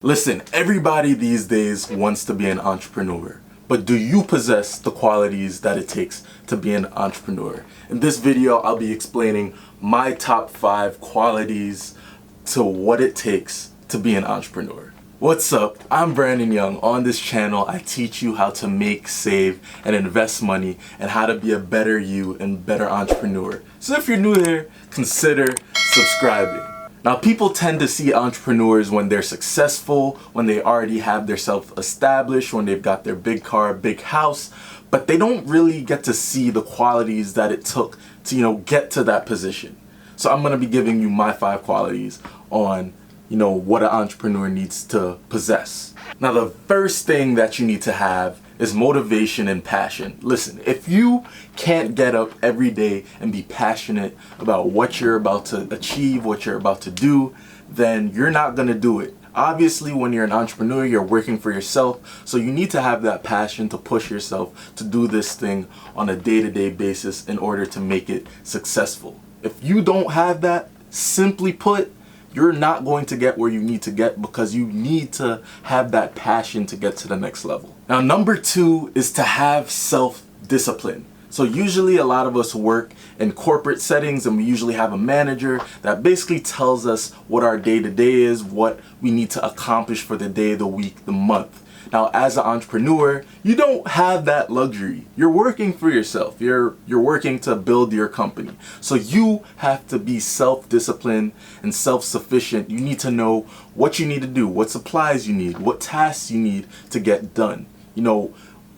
Listen, everybody these days wants to be an entrepreneur, but do you possess the qualities that it takes to be an entrepreneur? In this video, I'll be explaining my top 5 qualities to what it takes to be an entrepreneur. What's up? I'm Brandon Young. On this channel, I teach you how to make, save, and invest money and how to be a better you and better entrepreneur. So if you're new here, consider subscribing. Now, people tend to see entrepreneurs when they're successful, when they already have their self established, when they've got their big car, big house, but they don't really get to see the qualities that it took to, get to that position. So I'm going to be giving you my 5 qualities on, what an entrepreneur needs to possess. Now, the first thing that you need to have is motivation and passion. Listen, if you can't get up every day and be passionate about what you're about to achieve, what you're about to do, then you're not gonna do it. Obviously, when you're an entrepreneur, you're working for yourself, so you need to have that passion to push yourself to do this thing on a day-to-day basis in order to make it successful. If you don't have that, simply put, you're not going to get where you need to get because you need to have that passion to get to the next level. Now, number 2 is to have self-discipline. So usually a lot of us work in corporate settings and we usually have a manager that basically tells us what our day-to-day is, what we need to accomplish for the day, the week, the month. Now, as an entrepreneur, you don't have that luxury. You're working for yourself. You're working to build your company. So you have to be self-disciplined and self-sufficient. You need to know what you need to do, what supplies you need, what tasks you need to get done.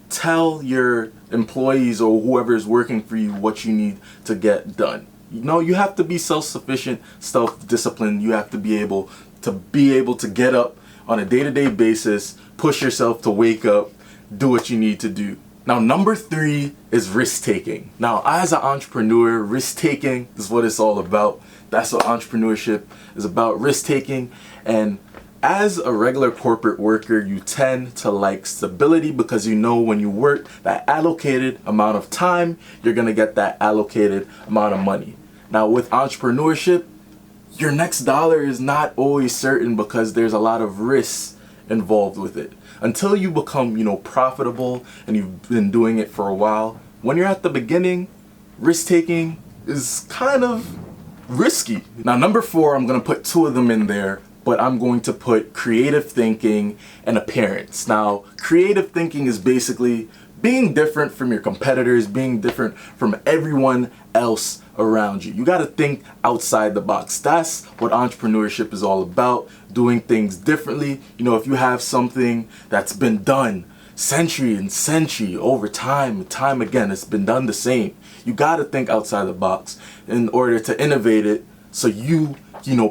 Tell your employees or whoever is working for you what you need to get done. You have to be self-sufficient, self-disciplined. You have to be able to get up on a day-to-day basis, push yourself to wake up, do what you need to do. Now, number 3 is risk-taking. Now, as an entrepreneur, risk-taking is what it's all about. That's what entrepreneurship is about, risk-taking. And as a regular corporate worker, you tend to like stability because when you work that allocated amount of time, you're gonna get that allocated amount of money. Now, with entrepreneurship, your next dollar is not always certain because there's a lot of risks involved with it. Until you become, profitable and you've been doing it for a while, when you're at the beginning, risk-taking is kind of risky. Now, number 4, I'm gonna put 2 of them in there, but I'm going to put creative thinking and appearance. Now, creative thinking is basically being different from your competitors, being different from everyone else around you. You got to think outside the box. That's what entrepreneurship is all about, doing things differently. If you have something that's been done century and century over time and time again, it's been done the same. You got to think outside the box in order to innovate it so you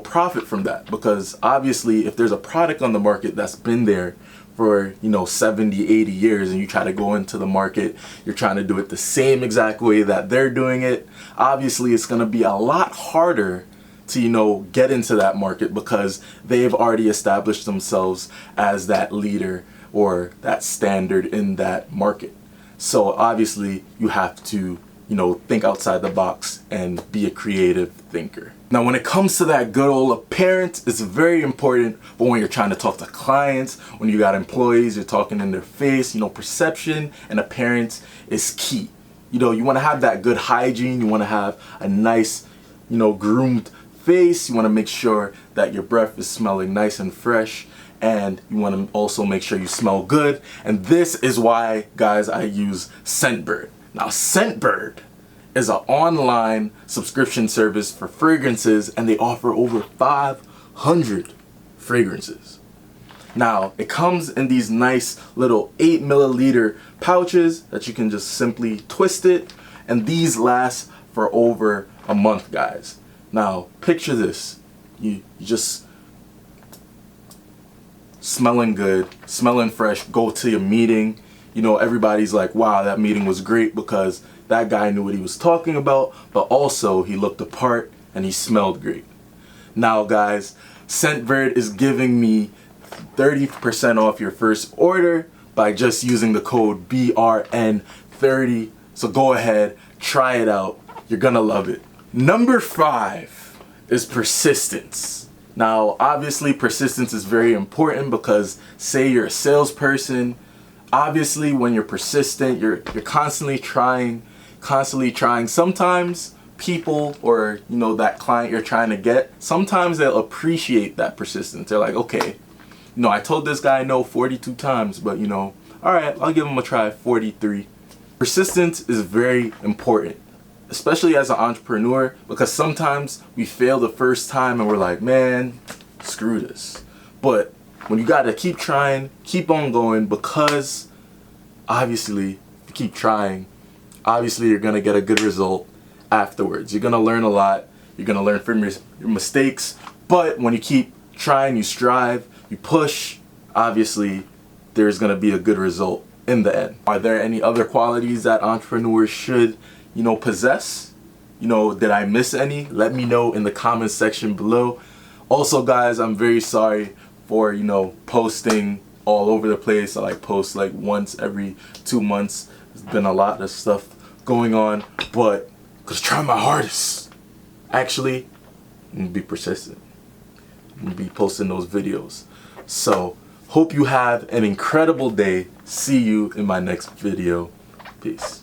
profit from that. Because obviously, if there's a product on the market that's been there for 70, 80 years and you try to go into the market, you're trying to do it the same exact way that they're doing it, obviously it's going to be a lot harder to get into that market because they've already established themselves as that leader or that standard in that market. So obviously you have to think outside the box and be a creative thinker. Now, when it comes to that good old appearance, it's very important. But when you're trying to talk to clients, when you got employees, you're talking in their face, perception and appearance is key. You want to have that good hygiene. You want to have a nice, groomed face. You want to make sure that your breath is smelling nice and fresh. And you want to also make sure you smell good. And this is why, guys, I use Scentbird. Now, Scentbird is an online subscription service for fragrances, and they offer over 500 fragrances. Now, it comes in these nice little 8 milliliter pouches that you can just simply twist it, and these last for over a month, guys. Now, picture this. You just smelling good, smelling fresh, go to your meeting. Everybody's like, wow, that meeting was great because that guy knew what he was talking about, but also he looked the part and he smelled great. Now, guys, Scentbird is giving me 30% off your first order by just using the code BRN30. So go ahead, try it out. You're gonna love it. Number 5 is persistence. Now, obviously, persistence is very important because say you're a salesperson, obviously when you're persistent, you're constantly trying. Sometimes people, or that client you're trying to get, sometimes they'll appreciate that persistence. They're like, okay, I told this guy no 42 times, but all right, I'll give him a try 43. Persistence is very important, especially as an entrepreneur, because sometimes we fail the first time and we're like, man, screw this. But when you gotta keep trying, keep on going, because obviously, if you keep trying, obviously you're gonna get a good result afterwards. You're gonna learn a lot, you're gonna learn from your mistakes, but when you keep trying, you strive, you push, obviously there's gonna be a good result in the end. Are there any other qualities that entrepreneurs should possess? Did I miss any? Let me know in the comments section below. Also, guys, I'm very sorry for posting all over the place. I post like once every 2 months. There's been a lot of stuff going on, but just try my hardest. Actually, I'm gonna be persistent. I'm gonna be posting those videos. So hope you have an incredible day. See you in my next video. Peace.